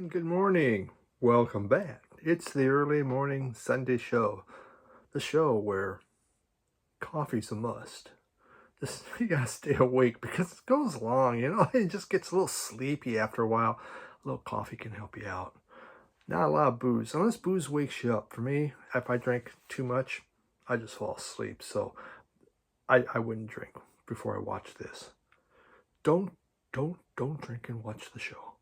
Good morning. Welcome back. It's the early morning Sunday show. The show where coffee's a must. You gotta stay awake because it goes long, it just gets a little sleepy after a while. A little coffee can help you out. Not a lot of booze, unless booze wakes you up. For me, if I drink too much, I just fall asleep. So I wouldn't drink before I watch this. Don't drink and watch the show.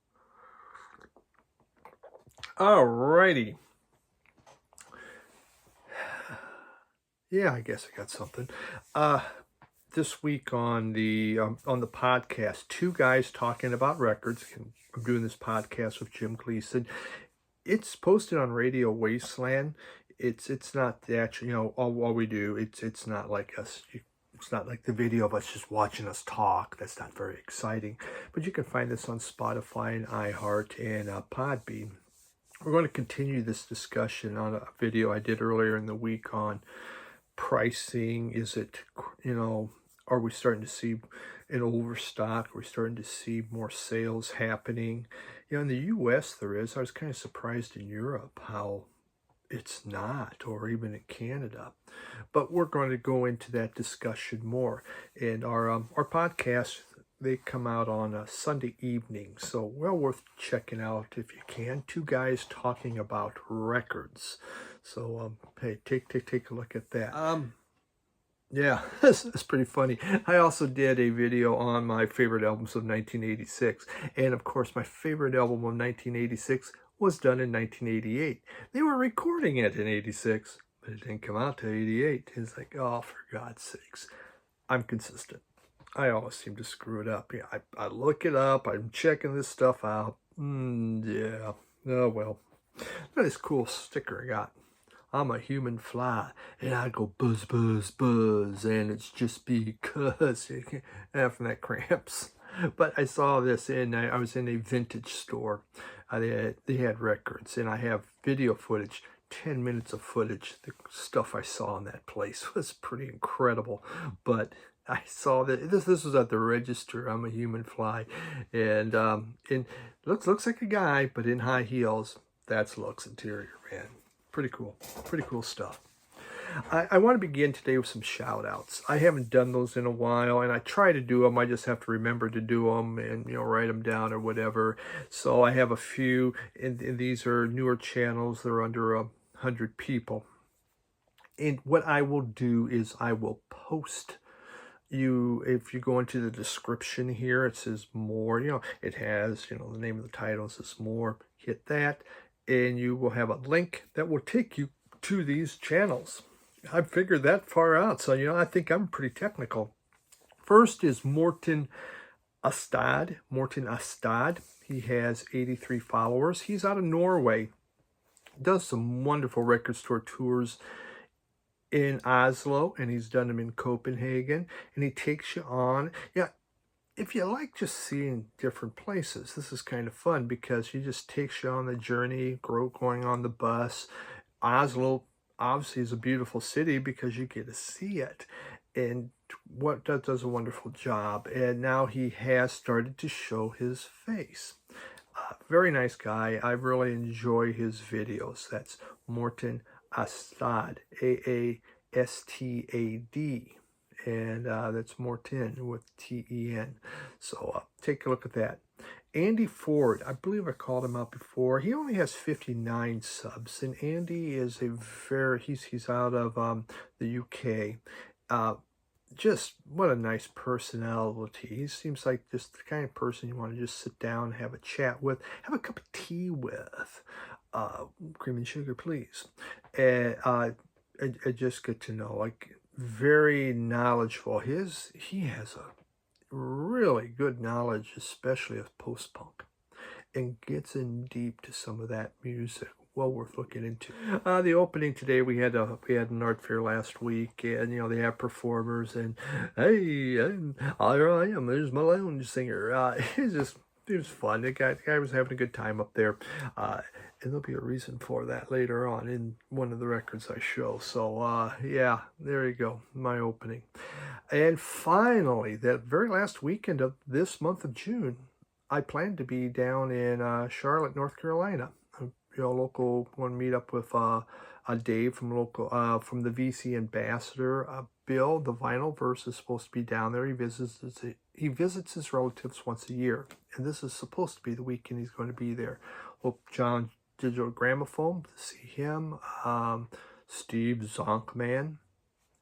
Alrighty. Yeah, I guess I got something. This week on the podcast, two guys talking about records. I'm doing this podcast with Jim Gleason. It's posted on Radio Wasteland. It's not the actual, all we do. It's not like us. It's not like the video of us just watching us talk. That's not very exciting. But you can find this on Spotify and iHeart and Podbean. We're going to continue this discussion on a video I did earlier in the week on pricing. Is it, are we starting to see an overstock? Are we starting to see more sales happening? In the U.S. there is. I was kind of surprised in Europe how it's not, or even in Canada. But we're going to go into that discussion more. And our podcast, they come out on a Sunday evening, so well worth checking out if you can. Two guys talking about records. So hey, take a look at that. Yeah, that's pretty funny. I also did a video on my favorite albums of 1986, and of course my favorite album of 1986 was done in 1988. They were recording it in 86, but it didn't come out till 88. It's like, oh, for God's sakes. I'm consistent. I always seem to screw it up. Yeah, I look it up. I'm checking this stuff out. Yeah. Oh, well. Look at this cool sticker I got. I'm a human fly, and I go buzz, buzz, buzz, and it's just because from that Cramps. But I saw this, and I was in a vintage store. They had records, and I have video footage. 10 minutes of footage. The stuff I saw in that place was pretty incredible. But I saw that this was at the register. I'm a human fly, and looks like a guy, but in high heels. That's Lux Interior, man. Pretty cool stuff. I want to begin today with some shout outs. I haven't done those in a while, and I try to do them. I just have to remember to do them and write them down or whatever. So I have a few, and these are newer channels. They're under 100 people. And what I will do is I will post if you go into the description here, it says more, it has, the name of the title says more. Hit that, and you will have a link that will take you to these channels. I figured that far out, so I think I'm pretty technical. First is Morten Aastad. He has 83 followers. He's out of Norway. Does some wonderful record store tours in Oslo, and he's done them in Copenhagen, and he takes you on. If you like just seeing different places, this is kind of fun because he just takes you on the journey, going on the bus. Oslo obviously is a beautiful city because you get to see it, and that does a wonderful job. And now he has started to show his face. Very nice guy. I really enjoy his videos. That's Morten Aastad, Aastad, and that's Morten with Ten. So take a look at that. Andy Ford, I believe I called him out before. He only has 59 subs, and Andy is he's out of the UK. Just what a nice personality. He seems like just the kind of person you want to just sit down, have a chat with, have a cup of tea with. Cream and sugar, please. And I just get to know, like, very knowledgeable. He has a really good knowledge, especially of post-punk, and gets in deep to some of that music. Well worth looking into. The opening today, we had an art fair last week, and they have performers, and hey, here I am. There's my lounge singer. It was fun. The guy was having a good time up there, and there'll be a reason for that later on in one of the records I show. So yeah, there you go, my opening. And finally, that very last weekend of this month of June, I plan to be down in Charlotte, North Carolina. Local, want to meet up with Dave from from the VC Ambassador. Bill, the vinyl verse, is supposed to be down there. He visits his relatives once a year, and this is supposed to be the weekend he's going to be there. Hope John Digital Gramophone to see him. Steve Zonkman.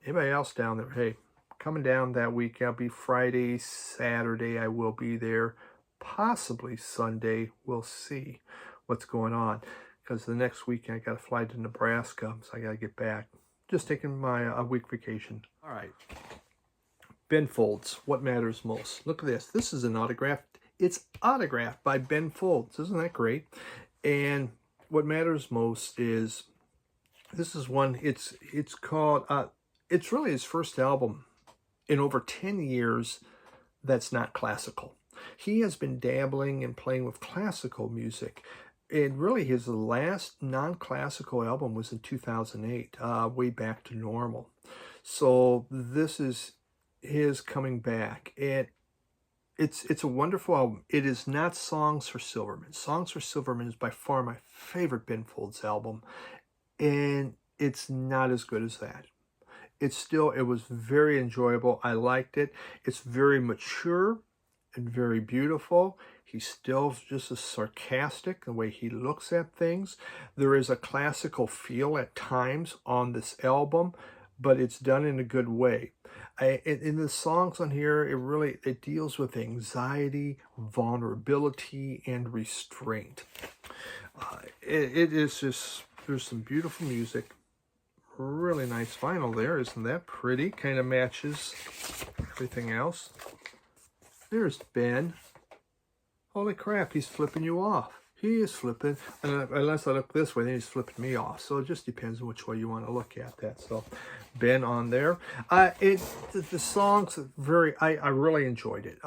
Anybody else down there? Hey, coming down that week. I'll be Friday, Saturday. I will be there. Possibly Sunday. We'll see what's going on. Because the next weekend I got to fly to Nebraska, so I got to get back. Just taking my a week vacation. All right. Ben Folds, What Matters Most. Look at this. This is an autograph. It's autographed by Ben Folds. Isn't that great? And what matters most is, this is one, it's called, it's really his first album in over 10 years that's not classical. He has been dabbling and playing with classical music. And really his last non-classical album was in 2008, Way Back to Normal. So this is his coming back. And it's a wonderful album. It is not Songs for Silverman. Songs for Silverman is by far my favorite Ben Folds album. And it's not as good as that. It was very enjoyable. I liked it. It's very mature and very beautiful. He's still just as sarcastic the way he looks at things. There is a classical feel at times on this album, but it's done in a good way. In the songs on here, it deals with anxiety, vulnerability, and restraint. It is just, there's some beautiful music. Really nice vinyl there. Isn't that pretty? Kind of matches everything else. There's Ben. Holy crap, he's flipping you off. He is flipping, unless I look this way, then he's flipping me off. So it just depends on which way you want to look at that. So Ben on there. The songs I really enjoyed it.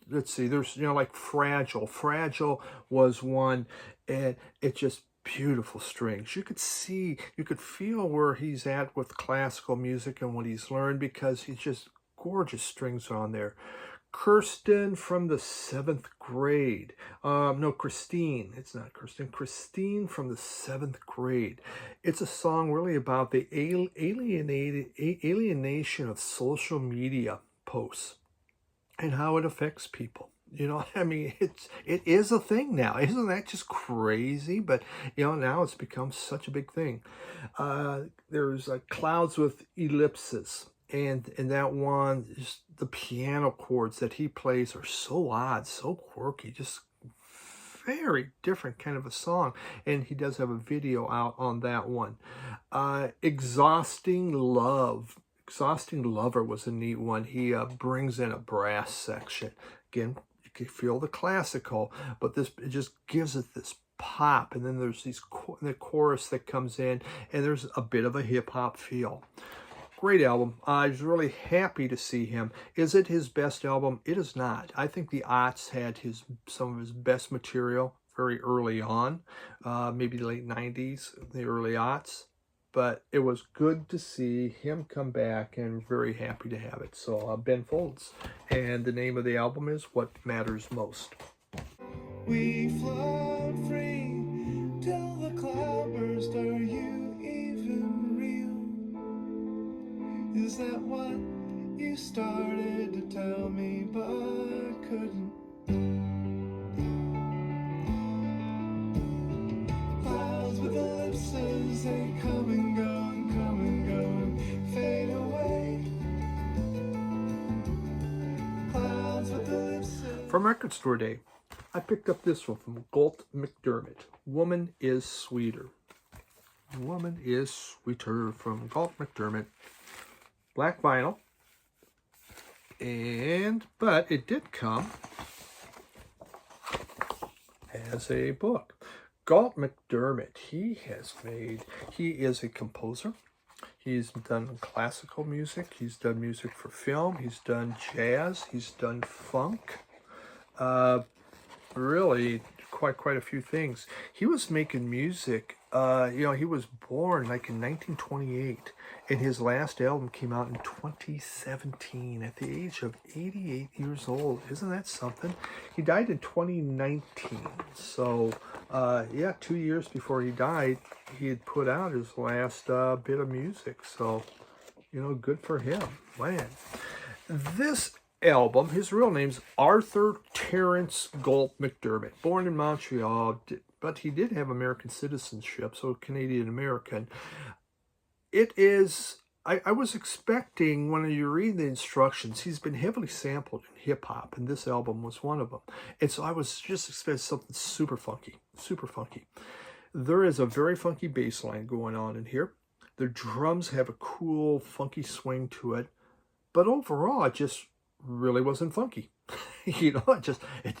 Let's see, there's, like Fragile. Fragile was one, and it just beautiful strings. You could feel where he's at with classical music and what he's learned, because he's just gorgeous strings on there. Kirsten from the 7th grade. No, Christine. It's not Kirsten. Christine from the 7th grade. It's a song really about the alienation of social media posts and how it affects people. It is a thing now. Isn't that just crazy? But, now it's become such a big thing. There's Clouds with Ellipses. And in that one, just the piano chords that he plays are so odd, so quirky, just very different kind of a song. And he does have a video out on that one. Exhausting Love. Exhausting Lover was a neat one. He brings in a brass section. Again, you can feel the classical, but it just gives it this pop. And then there's the chorus that comes in, and there's a bit of a hip-hop feel. Great album. I was really happy to see him. Is it his best album? It is not. I think the Aughts had some of his best material very early on, maybe the late 90s, the early Aughts. But it was good to see him come back, and very happy to have it. So Ben Folds. And the name of the album is What Matters Most. We float free till the cloudburst. Are you even real? Is that what you started to tell me but couldn't? Clouds with ellipses, they come and go and fade away. Clouds with ellipses. From Record Store Day, I picked up this one from Galt McDermott. Woman is Sweeter. Woman is Sweeter from Galt McDermott. Black vinyl. But it did come as a book. Galt McDermott, he is a composer. He's done classical music. He's done music for film. He's done jazz. He's done funk. Really quite a few things. He was making music he was born like in 1928, and his last album came out in 2017 at the age of 88 years old. Isn't that something? He died in 2019. So, yeah, 2 years before he died, he had put out his last bit of music. So, good for him. Man. This album, his real name's Arthur Terence Galt McDermott, born in Montreal, but he did have American citizenship, so Canadian American. It is, I was expecting when you read the instructions, he's been heavily sampled in hip hop, and this album was one of them. And so I was just expecting something super funky, super funky. There is a very funky bass line going on in here. The drums have a cool, funky swing to it. But overall, it just really wasn't funky. It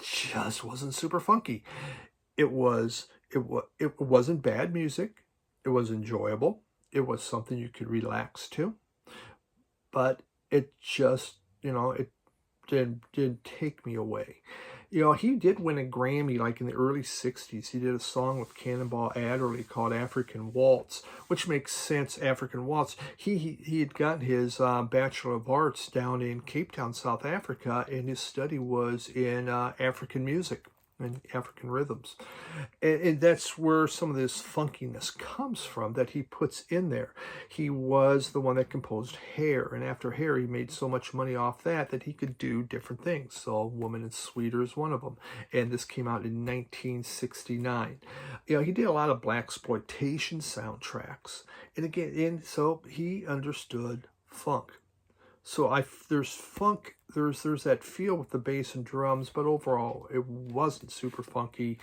just wasn't super funky. It wasn't bad music. It was enjoyable. It was something you could relax to. But it just, it didn't take me away. He did win a Grammy like in the early 60s. He did a song with Cannonball Adderley called African Waltz, which makes sense, African Waltz. He had gotten his Bachelor of Arts down in Cape Town, South Africa, and his study was in African music and African rhythms. And that's where some of this funkiness comes from that he puts in there. He was the one that composed Hair, and after Hair, he made so much money off that he could do different things. So Woman and Sweeter is one of them. And this came out in 1969. He did a lot of blaxploitation soundtracks. And again, so he understood funk. So there's funk, there's that feel with the bass and drums, but overall it wasn't super funky,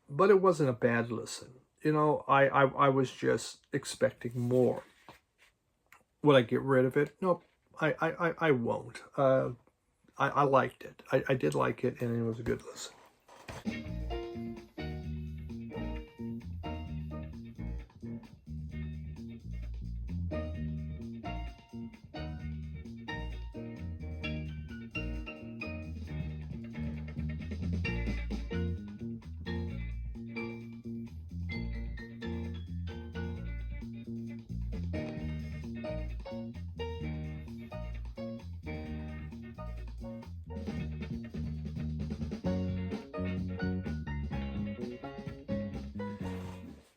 but it wasn't a bad listen. I was just expecting more. Would I get rid of it? No, I won't. I liked it. I did like it, and it was a good listen.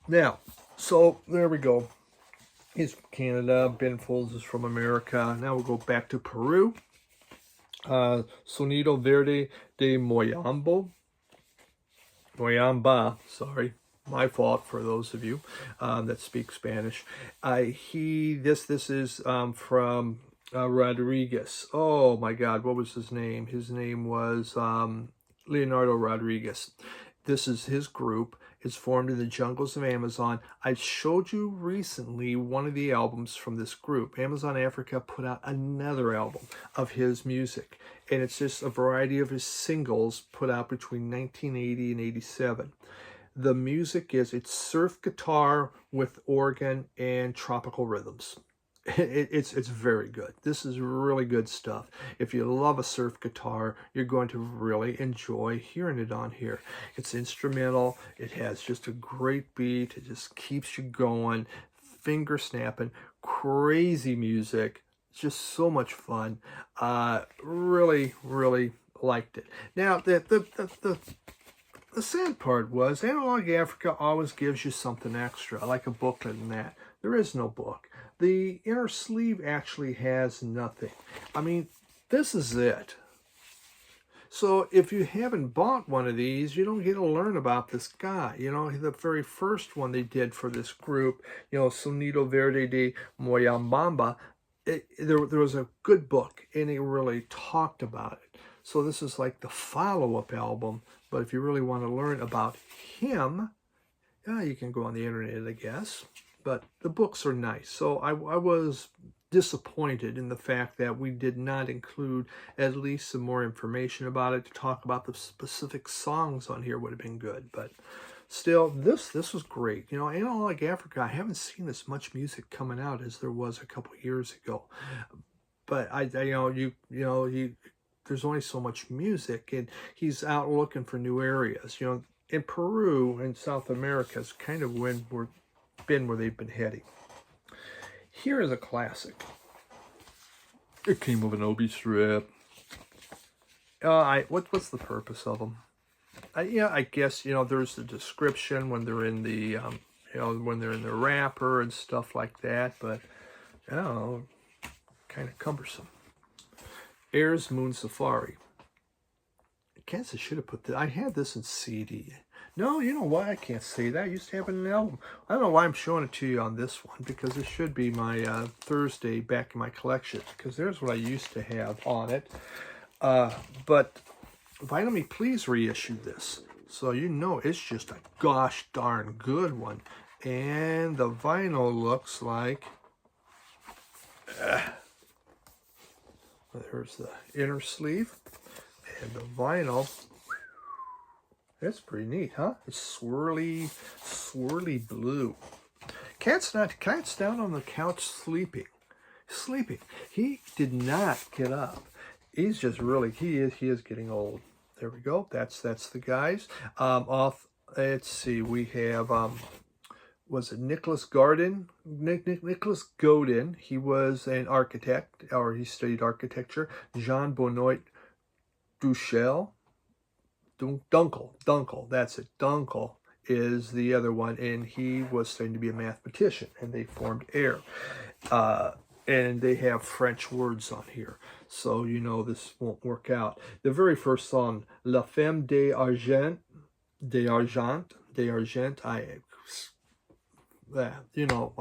Now, so there we go. He's from Canada. Ben Folds is from America. Now we'll go back to Peru. Sonido Verde de Moyamba, sorry. My fault for those of you that speak Spanish. This is from Rodriguez. Oh my God, what was his name? His name was Leonardo Rodriguez. This is his group. It's formed in the jungles of Amazon. I showed you recently one of the albums from this group. Amazon Africa put out another album of his music, and it's just a variety of his singles put out between 1980 and 87. The music it's surf guitar with organ and tropical rhythms. It's very good. This is really good stuff. If you love a surf guitar, you're going to really enjoy hearing it on here. It's instrumental. It has just a great beat. It just keeps you going, finger snapping, crazy music. It's just so much fun. Really, really liked it. Now, the sad part was Analog Africa always gives you something extra, like a booklet and that. There is no book. The inner sleeve actually has nothing. I mean, this is it. So if you haven't bought one of these, you don't get to learn about this guy. The very first one they did for this group, Sonido Verde de Moyambamba, there was a good book, and it really talked about it. So this is like the follow-up album, but if you really want to learn about him, you can go on the internet, I guess. But the books are nice. So I was disappointed in the fact that we did not include at least some more information about it. To talk about the specific songs on here would have been good. But still, this was great. Analog Africa, I haven't seen as much music coming out as there was a couple years ago. But there's only so much music, and he's out looking for new areas. in Peru and South America is kind of where they've been heading. Here is a classic. It came with an Obi strip. What's the purpose of them? I guess there's the description when they're in the when they're in the wrapper and stuff like that, but kind of cumbersome. Ayers Moon Safari. I guess I should have put that. I had this in CD. No, you know why I can't say that? I used to have it in an album. I don't know why I'm showing it to you on this one, because it should be my Thursday back in my collection, because there's what I used to have on it. But Vinyl Me Please reissued this. So it's just a gosh darn good one. And the vinyl looks like... there's the inner sleeve. And the vinyl... That's pretty neat, huh? It's swirly blue. Cat's down on the couch sleeping. He did not get up. He's just he is getting old. There we go. That's the guys. Let's see. We have was it Nicholas Godin? Nicholas Godin. He was an architect, or he studied architecture. Jean Benoit Duchel. Dunkel, that's it. Dunkel is the other one, and he was studying to be a mathematician, and they formed Air. And they have French words on here, so this won't work out. The very first song, La Femme d'Argent, I'm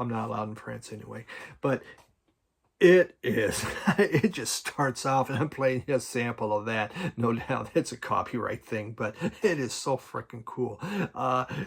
not allowed in France anyway, but it just starts off, and I'm playing a sample of that. No doubt it's a copyright thing, but it is so freaking cool.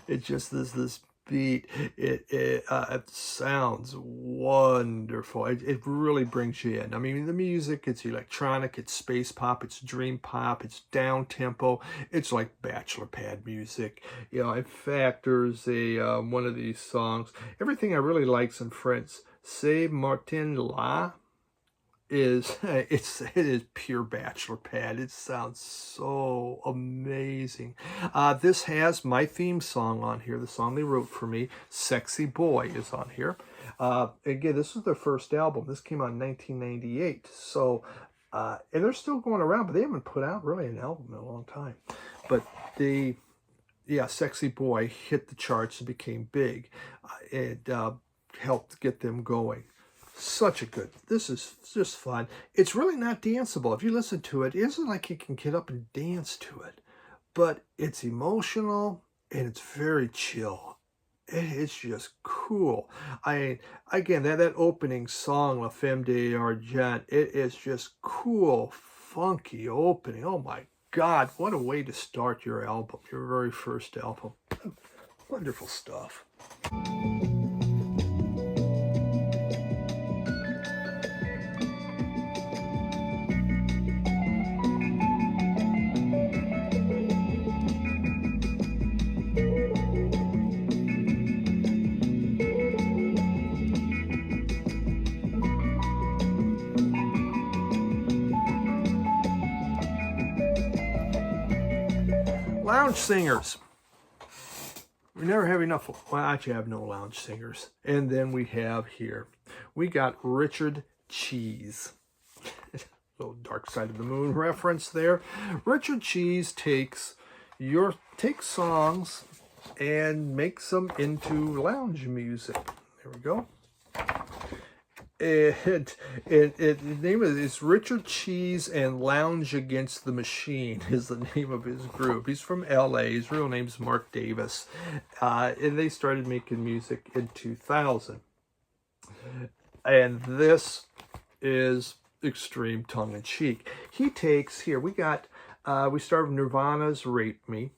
It just this beat. It sounds wonderful. It really brings you in. I mean, the music, it's electronic, it's space pop, it's dream pop, it's down tempo. It's like bachelor pad music. In fact, there's a one of these songs. Everything I really likes in French. C'est Martin La it is pure bachelor pad. It sounds so amazing. This has my theme song on here, the song they wrote for me. Sexy Boy is on here. Again, this was their first album. This came out in 1998. So, and they're still going around, but they haven't put out really an album in a long time. But Sexy Boy hit the charts and became big. It helped get them going. Such a good, this is just fun. It's really not danceable. If you listen to it, it isn't like you can get up and dance to it, but it's emotional and it's very chill. It's just cool. Again, that opening song, La Femme d'Argent, it is just cool, funky opening. Oh my God, what a way to start your album, your very first album. Wonderful stuff. Lounge singers. We never have enough. Well, actually, I have no lounge singers. And then we have here, we got Richard Cheese. Little Dark Side of the Moon reference there. Richard Cheese takes songs and makes them into lounge music. There we go. The name of it is Richard Cheese and Lounge Against the Machine is the name of his group. He's from LA. His real name's Mark Davis. And they started making music in 2000. And this is extreme tongue-in-cheek. He takes, here, we started with Nirvana's Rape Me,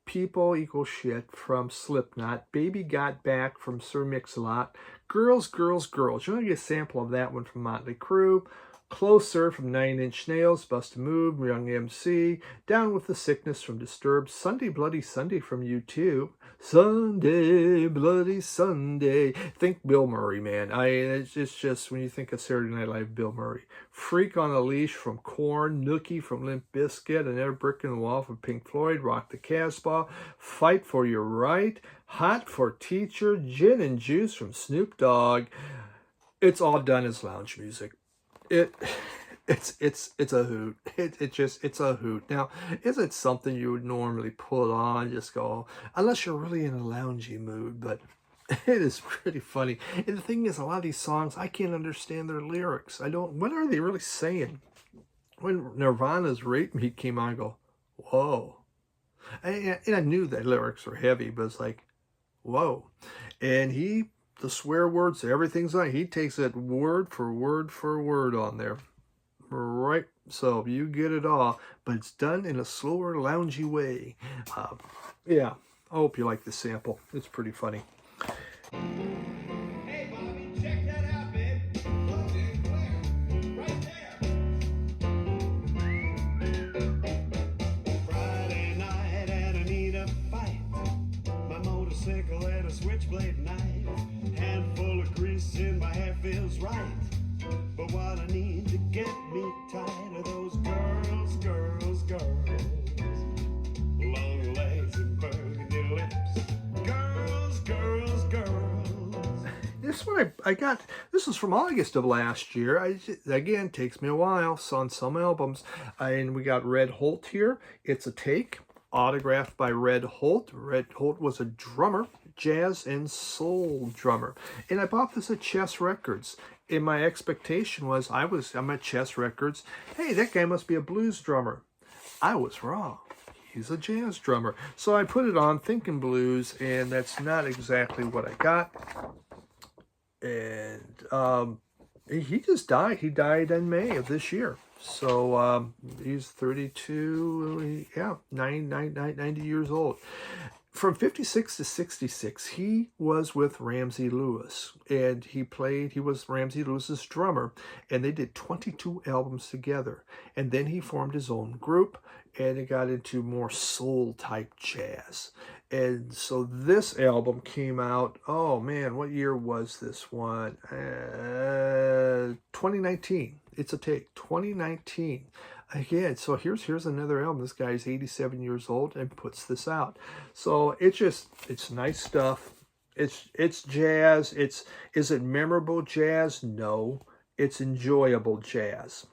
People Equal Shit from Slipknot, Baby Got Back from Sir Mix-a-Lot, Girls, Girls, Girls. You're going to get a sample of that one from Motley Crue. Closer from 9 Inch Nails, Bust a Move, Young MC, Down with the Sickness from Disturbed, Sunday Bloody Sunday from U2, Sunday Bloody Sunday. Think Bill Murray, man. It's just when you think of Saturday Night Live, Bill Murray. Freak on a Leash from Korn, Nookie from Limp Bizkit, Another Brick in the Wall from Pink Floyd, Rock the Casbah, Fight for Your Right, Hot for Teacher, Gin and Juice from Snoop Dogg. It's all done as lounge music. It's a hoot. It's a hoot. Now, is it something you would normally put on, just go, unless you're really in a loungy mood, but it is pretty funny. And the thing is, a lot of these songs, I can't understand their lyrics. What are they really saying? When Nirvana's Rape Me came on, I go, whoa. And I knew that lyrics were heavy, but it's like, whoa. And the swear words, everything's on. He takes it word for word on there. Right. So you get it all, but it's done in a slower, loungy way. Yeah. I hope you like the sample. It's pretty funny. Hey, Bobby, check that out, babe. Okay, where? Right there. Friday night and I need a fight. My motorcycle and a switchblade knife. Handful of grease in my hair feels right. But what I need to get me tight are those girls, girls, girls. Long legs and burgundy lips. Girls, girls, girls. This one I got. This is from August of last year. Again, takes me a while. On some albums, and we got Red Holt here. It's a take, autographed by Red Holt. Red Holt was a drummer, jazz and soul drummer, and I bought this at Chess Records. And my expectation was I'm at Chess Records. Hey, that guy must be a blues drummer. I was wrong. He's a jazz drummer. So I put it on thinking blues, and that's not exactly what I got. And he just died. He died in May of this year. So he's 32, 90 years old. From 56 to 66, he was with Ramsey Lewis, and he was Ramsey Lewis's drummer, and they did 22 albums together. And then he formed his own group, and it got into more soul-type jazz. And so this album came out, oh man, what year was this one? 2019. It's a take, 2019. Again, so here's another album. This guy's 87 years old and puts this out. So it's nice stuff. It's jazz. Is it memorable jazz? No. It's enjoyable jazz.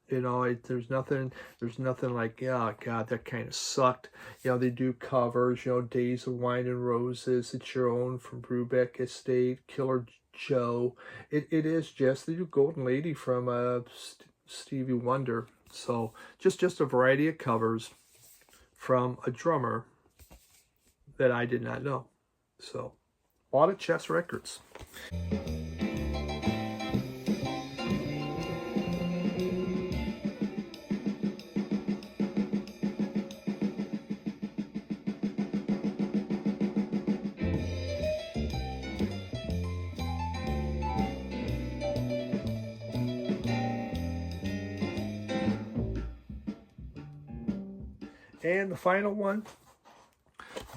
You know, there's nothing like, oh God, that kind of sucked. You know, they do covers, you know, Days of Wine and Roses, It's Your Own from Brubeck Estate, Killer Joe. It is just, they do Golden Lady from Stevie Wonder. So just a variety of covers from a drummer that I did not know. So bought at Chess Records. And the final one,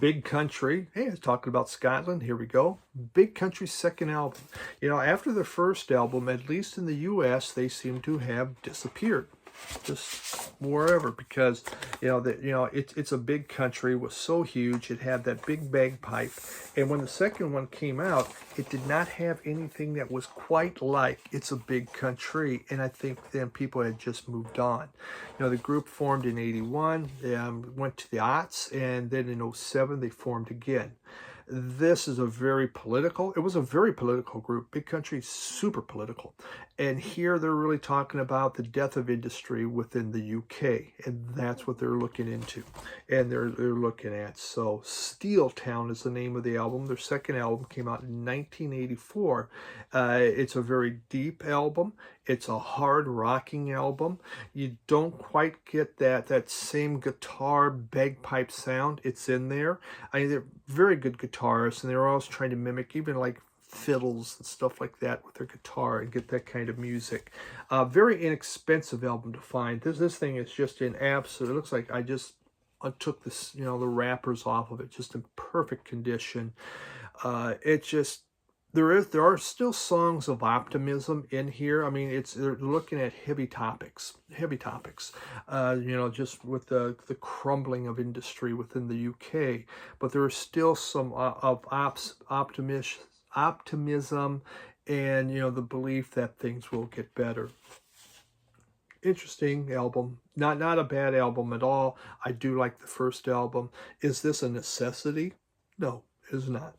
Big Country. Hey, I was talking about Scotland. Here we go. Big Country's second album. You know, after the first album, at least in the U.S., they seem to have disappeared. Just wherever, because it's a big country, was so huge, it had that big bagpipe, and when the second one came out, it did not have anything that was quite like It's a Big Country, and I think then people had just moved on. You know, the group formed in 81, went to the aughts, and then in 07 they formed again. This is it was a very political group. Big Country, super political. And here they're really talking about the death of industry within the UK. And that's what they're looking into. And they're looking at. So Steel Town is the name of the album. Their second album came out in 1984. It's a very deep album. It's a hard rocking album. You don't quite get that same guitar bagpipe sound. It's in there. I mean, they're very good guitarists, and they're always trying to mimic even like fiddles and stuff like that with their guitar and get that kind of music. Very inexpensive album to find. This thing is just in absolute. It looks like I took this, the wrappers off of it, just in perfect condition. It just there are still songs of optimism in here. I mean, they're looking at heavy topics, just with the crumbling of industry within the UK. But there are still some of optimism, and the belief that things will get better. Interesting album, not a bad album at all. I do like the first album. Is this a necessity? No, it is not.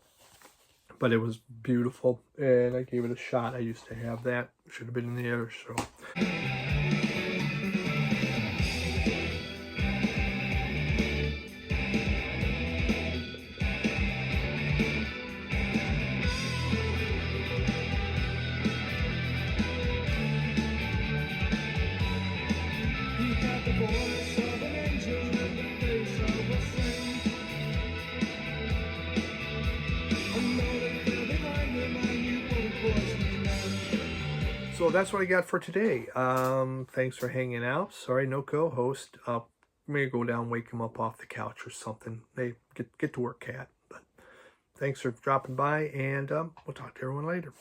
But it was beautiful, and I gave it a shot. I used to have that. Should have been in the other show. He got the voice of an angel and the face of a saint. I know that fell behind him, I knew what it was he meant. So that's what I got for today. Thanks for hanging out. Sorry, no co-host. Maybe go down, wake him up off the couch or something. Hey, get to work, cat. But thanks for dropping by, and we'll talk to everyone later.